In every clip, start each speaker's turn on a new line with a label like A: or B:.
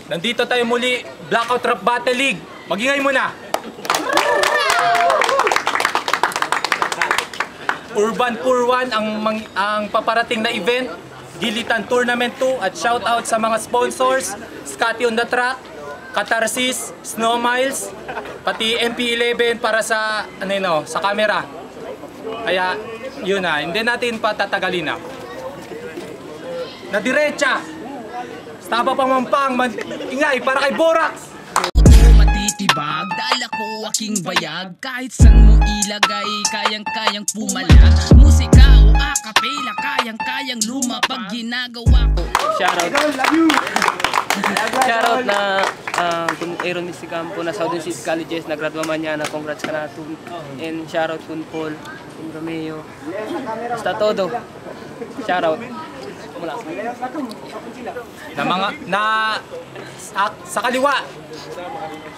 A: Nandito tayo muli, Blackout Rap Battle League. Magingay muna. Urban Poor 1 ang paparating na event. Gilitan Tournament 2 at shoutout sa mga sponsors, Scotty on the Track, Catharsis, Snow Miles, pati MP11 para sa sa camera. Kaya yun na, hindi natin patatagalin na. Na diretsa. Staba pamampang, ingay para kay Borax.
B: Matitibag, dala ko aking bayag. Kahit san mo ilagay, kayang-kayang pumalag. Musika o acapella, kayang-kayang lumapag ginagawa ko.
C: Shoutout. Shoutout na kung Aaron Misty Campo na Southern City Colleges, nagradwa man niya na congrats ka na to. And shoutout kun Paul, kun Romeo. Basta todo. Shoutout.
A: Sa kaliwa,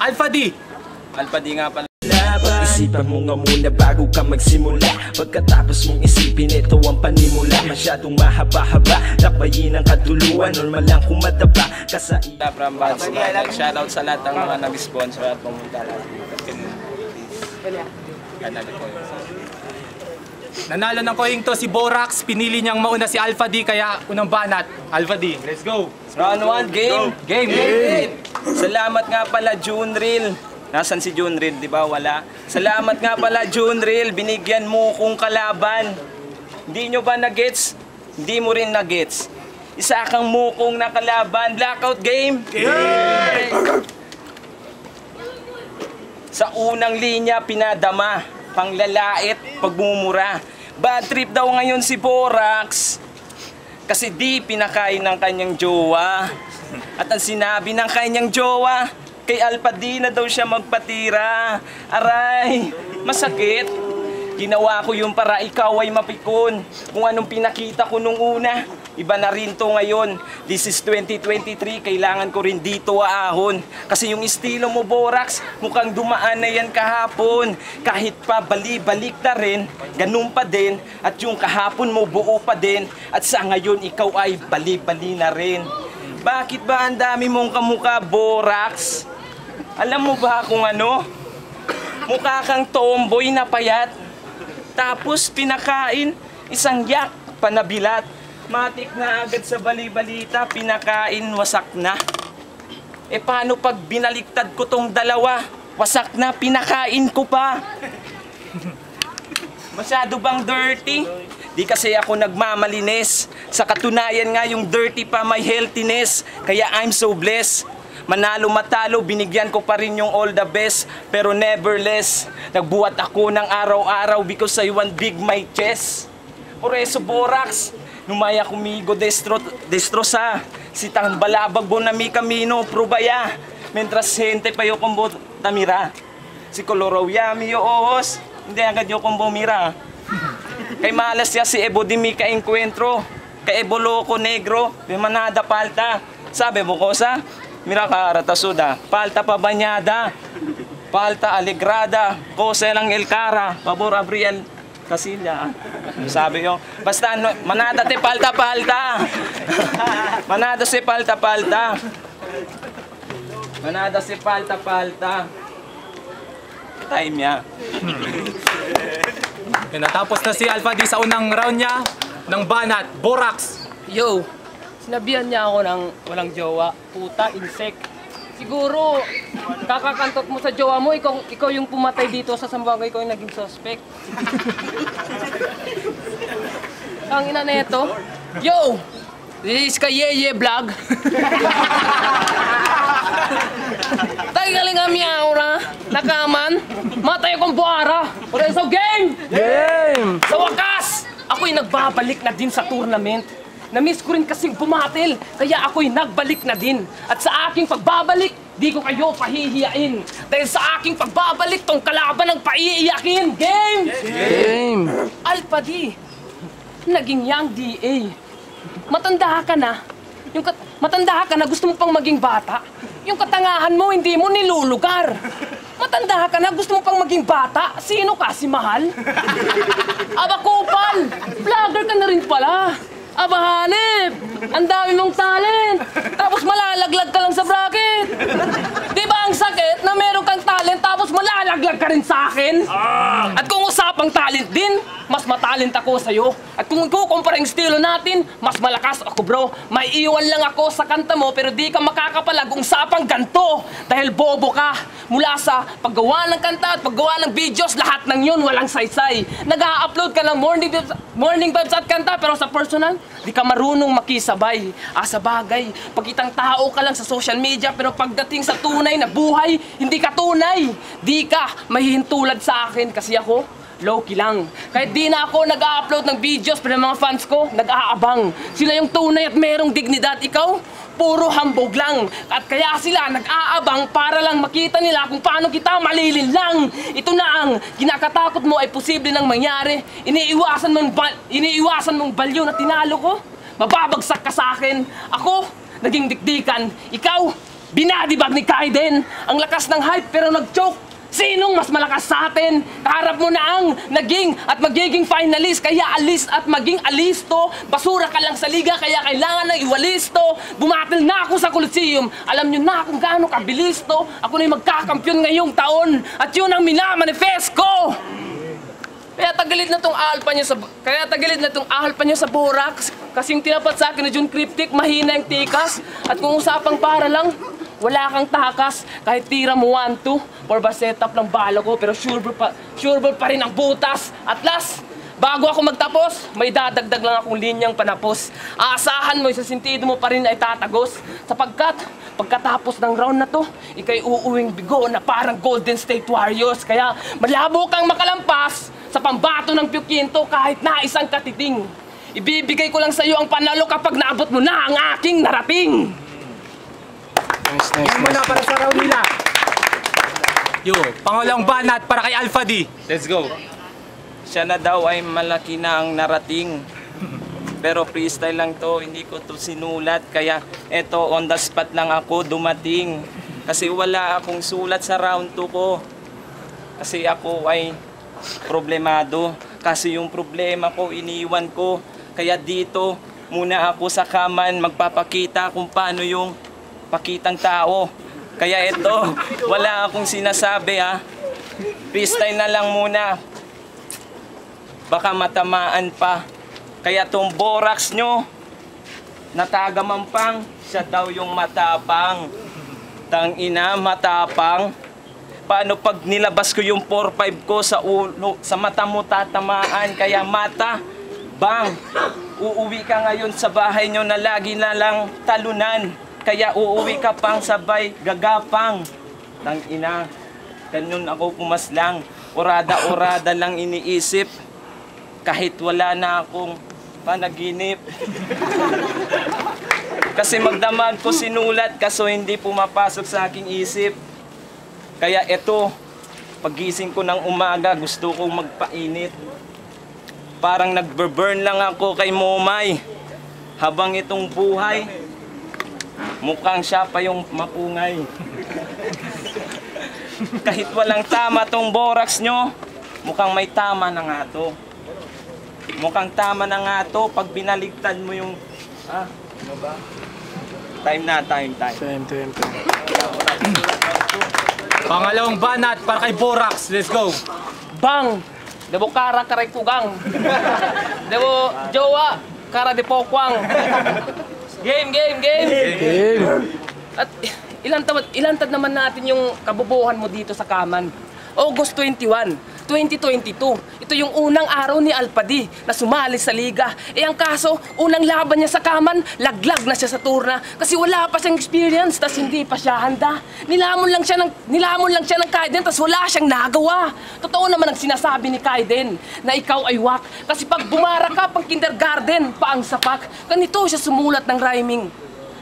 A: Alpha D.
D: Alpha D nga pala. Isipan mo nga muna bago ka magsimula. Pagkatapos mong isipin, ito ang panimula. Masyadong mahaba-haba, lakbayin ang kaduluan. Normal lang kung madaba kasaiya. From Bats, shoutout sa lahat ng mga nag-sponsor at pumunta lahat.
A: Nanalo ng coin to si Borax. Pinili niyang mauna si Alpha D, kaya unang banat. Alpha D, let's go.
D: Round 1, game. Game. Salamat nga pala, Junril. Nasaan si Junril, di ba? Wala. Salamat nga pala, Junril. Binigyan mo kong kalaban. Hindi nyo ba na-gets? Hindi mo rin na-gets. Isa kang mukong na kalaban. Blackout game. Sa unang linya, pinadama. Panglalait, pagmumura. Bad trip daw ngayon si Borax. Kasi di pinakain ng kanyang jowa. At ang sinabi ng kanyang jowa, kay Alpha D na daw siya magpatira. Aray, masakit. Ginawa ko yung para ikaw ay mapikon. Kung anong pinakita ko nung una, iba na rin to ngayon. This is 2023, kailangan ko rin dito aahon. Kasi yung estilo mo, Borax, mukhang dumaan na yan kahapon. Kahit pa bali-balik na rin, ganun pa din. At yung kahapon mo, buo pa din. At sa ngayon, ikaw ay bali-bali na rin. Bakit ba ang dami mong kamukha, Borax? Alam mo ba kung ano? Mukha kang tomboy na payat. Tapos pinakain, isang yak, panabilat. Matik na agad sa bali-balita, pinakain, wasak na. E paano pag binaliktad ko tong dalawa? Wasak na, pinakain ko pa. Masyado bang dirty? Di kasi ako nagmamalinis. Sa katunayan nga yung dirty pa may healthiness. Kaya I'm so blessed. Manalo matalo, binigyan ko pa rin yung all the best. Pero nevertheless, nagbuhat ako ng araw-araw because I want big my chest. Por eso, Borax, numaya kumigo destrosa. Si tang balabag bo na mi camino, probaya. Mientras gente pa yo combo tamira. Si Coloro yami yo ojos, hindi agad yo combo mira. Kay malas ya si Ebo di mi ka encuentro. Kay Ebo loco negro, de manada palta. Sabe mo kosa? Mira ka ratasuda, palta pa banyada, palta alegrada, cosa lang el cara, pabor abriel Casilla. Sabi yo, basta manada te palta-palta. Manada si palta-palta. Manada si palta-palta. Time niya.
A: Natapos na si Alpha D sa unang round niya ng banat. Borax.
C: Yo, sinabihan niya ako ng walang jowa. Puta, insect. Siguro, kakakantot mo sa jowa mo, ikaw yung pumatay dito sa Zamboanga, ikaw yung naging suspect. Ang ina na ito. Yo! This is Kayeye Vlog. Tayo galing kami aura, nakaman, matay akong buara. Pero so game!
A: Game!
C: Sa wakas, ako'y nagbabalik na din sa tournament. Na-miss ko rin kasing bumatil, kaya ako'y nagbalik na din. At sa aking pagbabalik, di ko kayo pahihiyain. Dahil sa aking pagbabalik, tong kalaban ang paiiyakin. Game!
A: Game!
C: Alpha D, naging young DA. Matanda ka na. Matanda ka na, gusto mo pang maging bata. Yung katangahan mo, hindi mo nilulugar. Matanda ka na, gusto mo pang maging bata. Sino ka, si Mahal? Aba, kupal! Vlogger ka na rin pala. Aba, hanep! Ang dami mong talent! Tapos malalaglag ka lang sa bracket! malalaglag ka rin sa akin. At kung usapang talent din, mas matalent ako sa'yo. At kung kukumpara yung estilo natin, mas malakas ako bro. May iwan lang ako sa kanta mo pero di ka makakapalag kung usapang ganto. Dahil bobo ka. Mula sa paggawa ng kanta at paggawa ng videos, lahat ng yun walang saysay. Nag-a-upload ka ng morning vibes at kanta pero sa personal, di ka marunong makisabay. Sa bagay, pagkitang tao ka lang sa social media pero pagdating sa tunay na buhay, hindi ka tunay. Di ka mahihintulad sa akin kasi ako, low-key lang. Kahit di na ako nag-a-upload ng videos pero mga fans ko, nag-aabang. Sila yung tunay at merong dignidad. Ikaw, puro hambog lang. At kaya sila nag-aabang para lang makita nila kung paano kita malilin lang. Ito na ang kinakatakot mo ay posible nang mangyari. Iniiwasan mong balyo na tinalo ko. Mababagsak ka sa akin. Ako, naging dikdikan. Ikaw, binadibag ni Kaiden. Ang lakas ng hype pero nag-choke. Sinong mas malakas sa atin? Kaharap mo na ang naging at magiging finalist. Kaya alis at maging alisto. Basura ka lang sa liga kaya kailangan ng iwalisto. Bumatil na ako sa Coliseum. Alam nyo na kung gaano kabilis to. Ako na yung magkakampyon ngayong taon. At yun ang minamanifest ko. Kaya tagilid na tong ahal pa niyo sa Borax. Kasing tinapat sa akin na June Cryptic, mahina yung tikas. At kung usapang para lang, wala kang takas. Kahit tira mo 1-2, or ba setup ng bala ko, pero sure ball pa rin ang butas. At last, bago ako magtapos, may dadagdag lang akong linyang panapos. Aasahan mo, sa sentido mo pa rin ay tatagos. Sapagkat, pagkatapos ng round na to, ikay uuwing bigo na parang Golden State Warriors. Kaya malabo kang makalampas sa pambato ng Piyukinto kahit na isang katiting. Ibibigay ko lang sa iyo ang panalo kapag naabot mo na ang aking narating.
A: Yan muna para sa round nila. Yo, pangalawang banat para kay Alpha D.
D: Let's go. Siya na daw ay malaki na ang narating. Pero freestyle lang to, hindi ko to sinulat. Kaya eto, on the spot lang ako dumating. Kasi wala akong sulat sa round 2 ko. Kasi ako ay problemado. Kasi yung problema ko, iniwan ko. Kaya dito, muna ako sa kaman magpapakita kung paano yung pakitang tao. Kaya ito, wala akong sinasabi ha. Freestyle na lang muna. Baka matamaan pa. Kaya tong Borax nyo, natagamampang, siya daw yung matapang. Tangina, matapang. Paano pag nilabas ko yung 4-5 ko sa ulo, sa mata mo tatamaan, kaya mata, bang, uuwi ka ngayon sa bahay nyo na lagi na lang talunan. Kaya uuwi ka pang sabay gagapang. Tangina, ganun ako pumaslang. Orada-orada lang iniisip. Kahit wala na akong panaginip. Kasi magdamag ko sinulat kaso hindi pumapasok sa aking isip. Kaya eto, pagising ko ng umaga gusto kong magpainit. Parang nagburn lang ako kay Momay. Habang itong buhay, mukhang siya pa yung mapungay. Kahit walang tama tong Borax nyo, mukhang may tama na nga to. Mukhang tama na nga to pag binaligtad mo yung... ano ba? Time.
A: Pangalawang banat para kay Borax. Let's go.
C: Bang! Debo kara karay kugang. Debo jowa kara de pokwang. Game. At ilantad naman natin yung kabubuhan mo dito sa Kaman. August 21, 2022. Ito yung unang araw ni Alpha D na sumali sa liga. Ang kaso, unang laban niya sa Kaman, laglag na siya sa turna kasi wala pa siyang experience tas hindi pa siya handa. Nilamon lang siya ng Kaiden tas wala siyang nagawa. Totoo naman ang sinasabi ni Kaiden na ikaw ay wak kasi pag bumara ka pang kindergarten pa ang sapak. Ganito siya sumulat ng rhyming.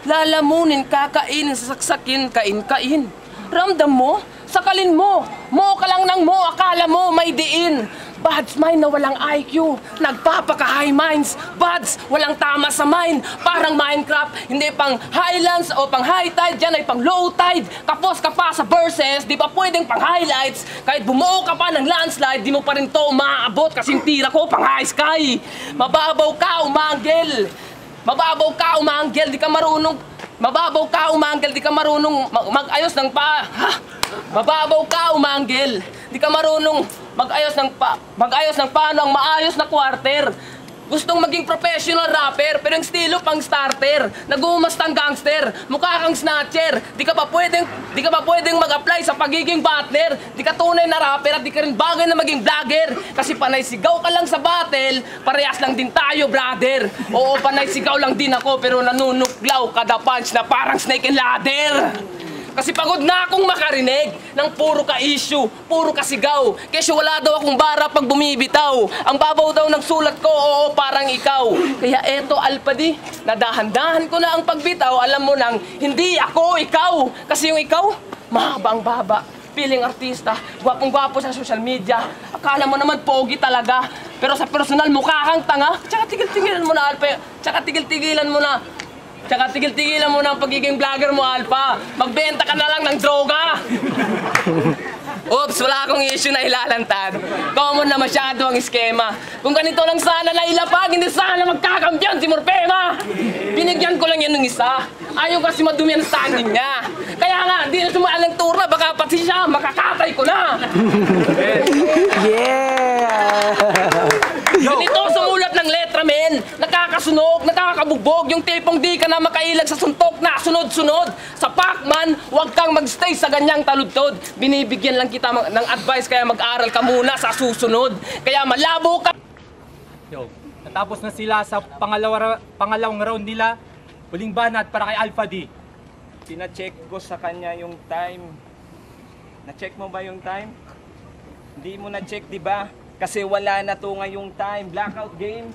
C: Lalamunin, kakainin, sasaksakin, kain. Ramdam mo? Sakalin mo! Mo ka lang ng mo, akala mo may diin. Buds mind na walang IQ, nagpapaka-high minds. Buds, walang tama sa mind, parang Minecraft. Hindi pang highlands o pang high tide, dyan ay pang low tide. Kapos ka pa sa verses, di ba pwedeng pang highlights? Kahit bumuo ka pa ng landslide, di mo pa rin to maaabot kasi tira ko pang high sky. Mababaw ka, umanggel, di ka marunong. Mababaw ka, umanggel, di ka marunong mag-ayos ng pa. Ha? Mababaw ka, umanggel. Di ka marunong mag-ayos ng paano ang maayos na quarter. Gustong maging professional rapper, pero yung estilo pang starter. Nag-uumastang gangster, mukha kang snatcher. Di ka pa pwedeng mag-apply sa pagiging partner. Di ka tunay na rapper at di ka rin bagay na maging vlogger. Kasi panay sigaw ka lang sa battle, parehas lang din tayo, brother. Oo, panay sigaw lang din ako, pero nanunuklaw kada punch na parang snake and ladder. Kasi pagod na akong makarinig ng puro ka-issue, puro ka-sigaw. Kesyo wala daw akong bara pag bumibitaw. Ang babaw daw ng sulat ko, oo, parang ikaw. Kaya eto, Alpadi, nadahan-dahan ko na ang pagbitaw. Alam mo nang, hindi ako ikaw. Kasi yung ikaw, mahaba ang baba. Piling artista, gwapong-gwapo sa social media. Akala mo naman pogi talaga. Pero sa personal, mukha kang tanga. Tsaka tigil-tigilan mo na, Alpa. Tsaka tigil-tigilan mo na ang pagiging vlogger mo, Alpha. Magbenta ka na lang ng droga. Oops, wala akong issue na ilalantad. Common na masyado ang eskema. Kung ganito lang sana nailapag, hindi sana magkakampiyon si Morfema. Binigyan ko lang yan ng isa. Ayaw kasi madumi ang standing niya. Kaya nga, di na sumalang turna, baka pati siya, makakatay ko na. Ganito sumulat ng letra, men. Nakakasunog, nakakabugbog. Yung tipong di ka na makailag sa suntok na sunod-sunod. Sa Pacman, huwag kang magstay sa ganyang taludtod. Binibigyan lang kita ng advice, kaya mag-aral ka muna sa susunod. Kaya malabo ka.
A: Yo, natapos na sila sa pangalawang round nila. Huling banat para kay Alpha D.
D: Pina-check ko sa kanya yung time. Na-check mo ba yung time? Hindi mo na-check, di ba? Kasi wala na to ngayong time. Blackout game.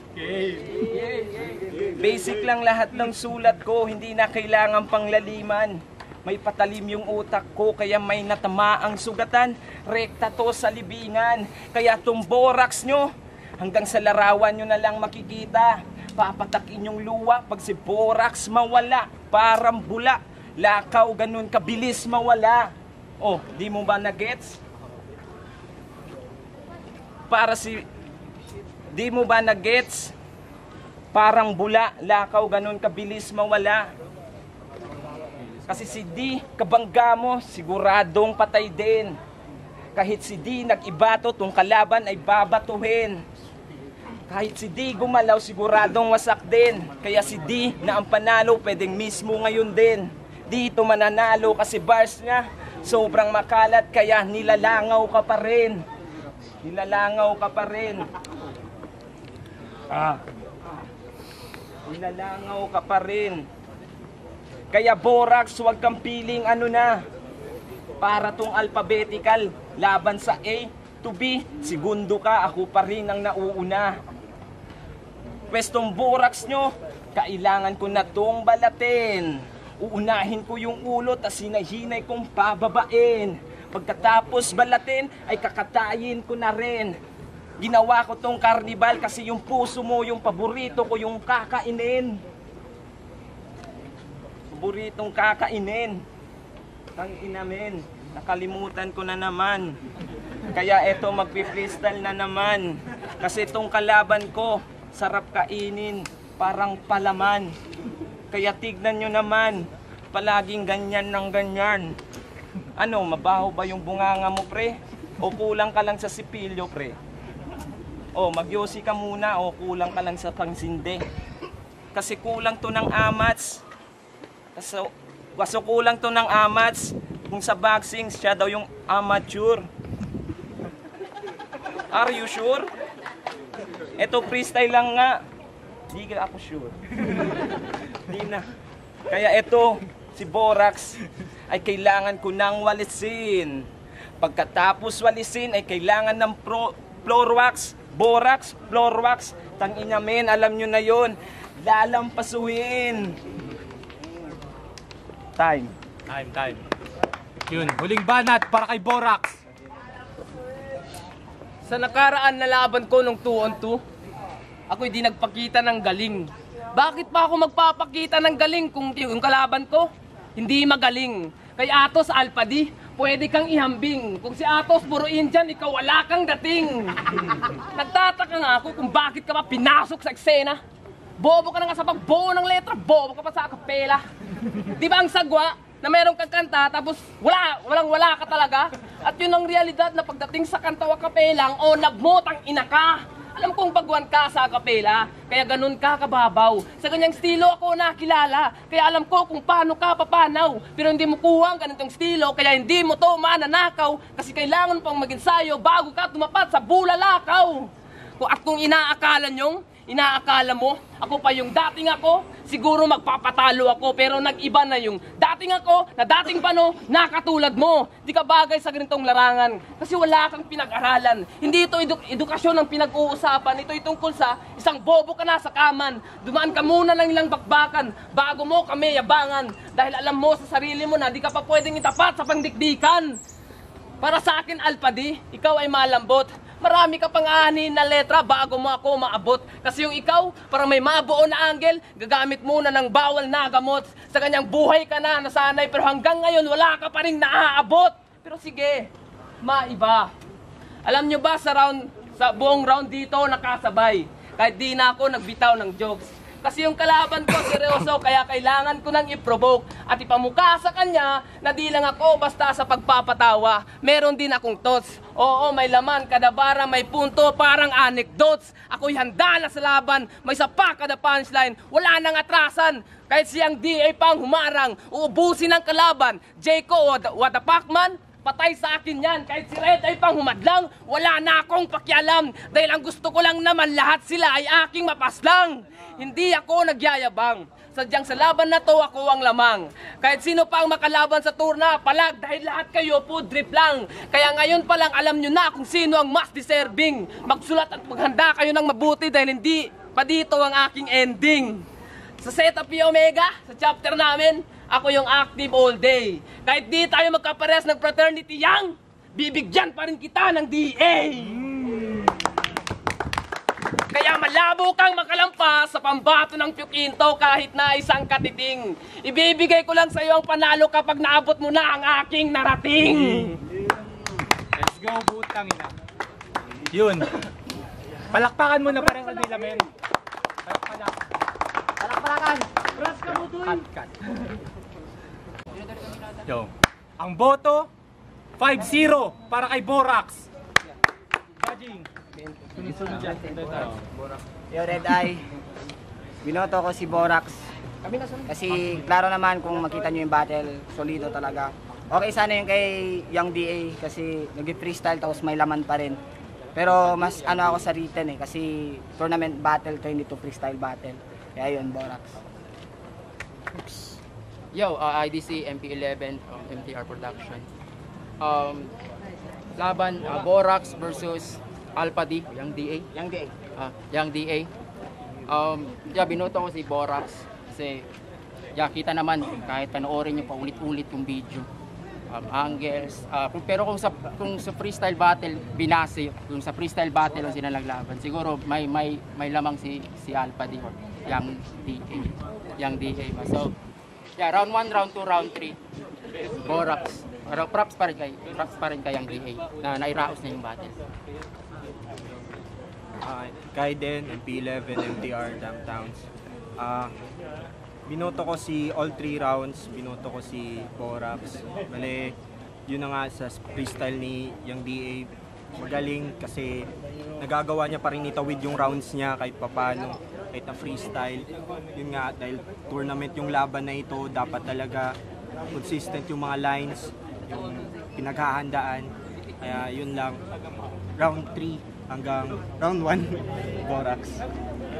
D: Basic lang lahat ng sulat ko. Hindi na kailangan panglaliman. May patalim yung utak ko, kaya may natamaang sugatan. Rekta to sa libingan. Kaya tong borax nyo, hanggang sa larawan nyo na lang makikita. Papatakin yung luwa pag si borax mawala. Parang bula. Lakaw ganun kabilis mawala. Oh, di mo ba na-gets? Di mo ba na-gets? Parang bula, lakaw, ganun kabilis mawala. Kasi si D, kabangga mo, siguradong patay din. Kahit si D nag-ibato, tong kalaban ay babatuhin. Kahit si D gumalaw, siguradong wasak din. Kaya si D na ang panalo, pwedeng mismo ngayon din. Dito mananalo kasi bars niya sobrang makalat, kaya nilalangaw ka pa rin. Nilalangaw ka pa rin. Nilalangaw ka pa rin. Kaya borax, huwag kang piling ano na. Para tong alphabetical, laban sa A to B, segundo ka, ako pa rin ang nauuna. Pwestong borax nyo, kailangan ko na tong balatin. Uunahin ko yung ulo, tas hinahinay kong pababain. Pagkatapos balatin, ay kakatayin ko na rin. Ginawa ko tong karnibal kasi yung puso mo, yung paborito ko, yung kakainin. Paboritong kakainin. Tang inamin, nakalimutan ko na naman. Kaya eto, magpi-freestyle na naman. Kasi itong kalaban ko, sarap kainin, parang palaman. Kaya tignan nyo naman, palaging ganyan ng ganyan. Ano, mabaho ba yung bunganga mo, pre? O kulang ka lang sa sipilyo, pre? O, magyosi ka muna, o kulang ka lang sa pangsinde. Kasi kulang to ng amats. Kaso kulang to ng amats. Kung sa boxing, siya daw yung amateur. Are you sure? Eto, freestyle lang nga. Di ka ako sure. Di na. Kaya eto, si borax ay kailangan ko nang walisin. Pagkatapos walisin ay kailangan ng floor wax, borax, floor wax. Tangina men, alam nyo na yon. Lalampasuhin. Time.
A: Yun, huling banat para kay Borax.
C: Sa nakaraan na laban ko nung 2-on-2, ako hindi nagpakita ng galing. Bakit pa ako magpapakita ng galing kung yung kalaban ko hindi magaling? Kay Atos Alpha D, pwede kang ihambing. Kung si Atos puro Indian, ikaw wala kang dating. Nagtataka nga ako kung bakit ka pa pinasok sa eksena. Bobo ka na nga sa pagbuo ng letra, bobo ka pa sa akapela. Di ba ang sagwa, na mayroong kanta tapos walang-wala ka talaga. At yun ang realidad na pagdating sa kanta o kapelang, o nabmotang ina ka. Alam kong bagwan ka sa kapela, kaya ganun ka kababaw. Sa ganyang estilo ako nakilala, kaya alam ko kung paano ka papanaw. Pero hindi mo kuha ang ganitong estilo, kaya hindi mo to mananakaw. Kasi kailangan pang mag-ensayo bago ka tumapat sa bulalakaw. Kung inaakala mo, ako pa yung dating ako, siguro magpapatalo ako. Pero nag-iba na yung dating ako, na dating pano, nakatulad mo. Di ka bagay sa ganitong larangan, kasi wala kang pinag-aralan. Hindi ito edukasyon ang pinag-uusapan, ito'y tungkol sa isang bobo ka na sa kaman. Dumaan ka muna ng ilang bakbakan, bago mo kami yabangan. Dahil alam mo sa sarili mo na di ka pa pwedeng itapat sa pangdikdikan. Para sa akin, Alpadi, ikaw ay malambot. Marami ka pang anin na letra bago mo ako maabot. Kasi yung ikaw, parang may mabuo na anggel, gagamit muna ng bawal na gamot. Sa kanyang buhay ka na nasanay, pero hanggang ngayon wala ka pa rin naaabot. Pero sige, maiba. Alam nyo ba sa buong round dito nakasabay, kahit di na ako nagbitaw ng jokes. Kasi yung kalaban ko seryoso, kaya kailangan ko nang i-provoke at ipamukha sa kanya na di lang ako basta sa pagpapatawa. Meron din akong thoughts. Oo, may laman, kada bara may punto, parang anecdotes. Ako'y handa na sa laban, may sapa kada punchline, wala nang atrasan. Kahit siyang DA pang humarang, uubusin ang kalaban. Jayco, what the Pacman? Patay sa akin yan. Kahit si Red ay pang humadlang, wala na akong pakialam. Dahil ang gusto ko lang naman lahat sila ay aking mapaslang. Hindi ako nagyayabang. Sadyang sa laban na to ako ang lamang. Kahit sino pa ang makalaban sa turna, palag dahil lahat kayo food drip lang. Kaya ngayon pa lang alam nyo na kung sino ang mas deserving. Magsulat at maghanda kayo ng mabuti dahil hindi pa dito ang aking ending. Sa Zeta Pi Omega, sa chapter namin, ako yung active all day. Kahit di tayo magkapares ng fraternity yang, bibigyan pa rin kita ng DA. Kaya malabo kang makalampas sa pambato ng Piyukinto kahit na isang katiting. Ibibigay ko lang sa iyo ang panalo kapag naabot mo na ang aking narating.
A: Let's go, butang ina. Yun. Palakpakan mo na parang sa dila, men. Palakpakan. Cut. Yo. Ang boto, 5-0 para kay Borax. Judging.
E: Yo, Red Eye, binoto ko si Borax kasi klaro naman kung makita nyo yung battle, solido talaga. Okay sana yung kay Young DA kasi nag-freestyle tapos may laman pa rin. Pero mas ano ako sa written kasi tournament battle turn into freestyle battle. Kaya yun, Borax.
F: Yo, IDC MP11 MTR Production. Laban Borax versus Alpadi, Young DA. Young DA. Binoto ko si Borax kasi kita naman kahit panoorin niyo pa ulit-ulit yung video. Angles, pero kung sa freestyle battle binase, kung sa freestyle battle ang sinalaglaban, siguro may lamang si Alpadi or Young DA. So, round 1, round 2, round 3. Borax. Props pa rin kay Young DA na nairaos na yung battle.
G: Kaiden, MP11, MTR, Damtowns. Binoto ko si all 3 rounds, binoto ko si Borax. Bale, yun na nga sa freestyle ni Young DA. Magaling kasi nagagawa niya pa rin itawid yung rounds niya kahit papano, kahit na freestyle. Yun nga, dahil tournament yung laban na ito, dapat talaga consistent yung mga lines, yung pinaghahandaan. Kaya yun lang, round 3 hanggang round 1, Borax.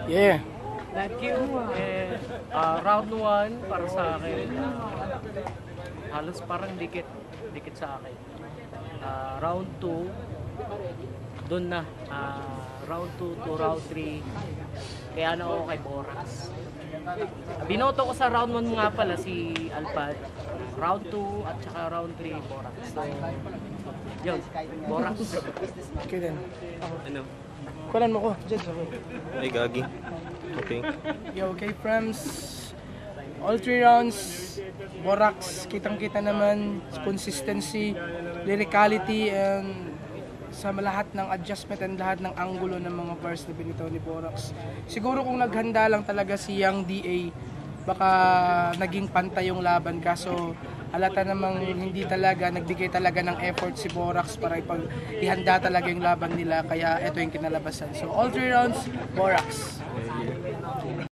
H: Yeah. Thank you. Round 1 para sa akin, halos parang dikit sa akin. Round 2, doon na. Round 2 to round 3, kaya na ako kay Borax. Binoto ko sa round 1 nga pala si Alpad. Round 2 at saka round 3, Borax. So, yun, Borax.
I: Okay din.
G: Ano?
I: Kulan mo ko.
G: Ay, gagi. Okay.
I: Yo, okay, friends. All 3 rounds, Borax, kitang-kita naman, consistency, lyricality, and sa lahat ng adjustment and lahat ng angulo ng mga bars na binitaw ni Borax. Siguro kung naghanda lang talaga si Young DA, baka naging pantay yung laban, kaso halata namang hindi talaga, nagbigay talaga ng effort si Borax para ihanda talaga yung laban nila, kaya ito yung kinalabasan. So all 3 rounds, Borax.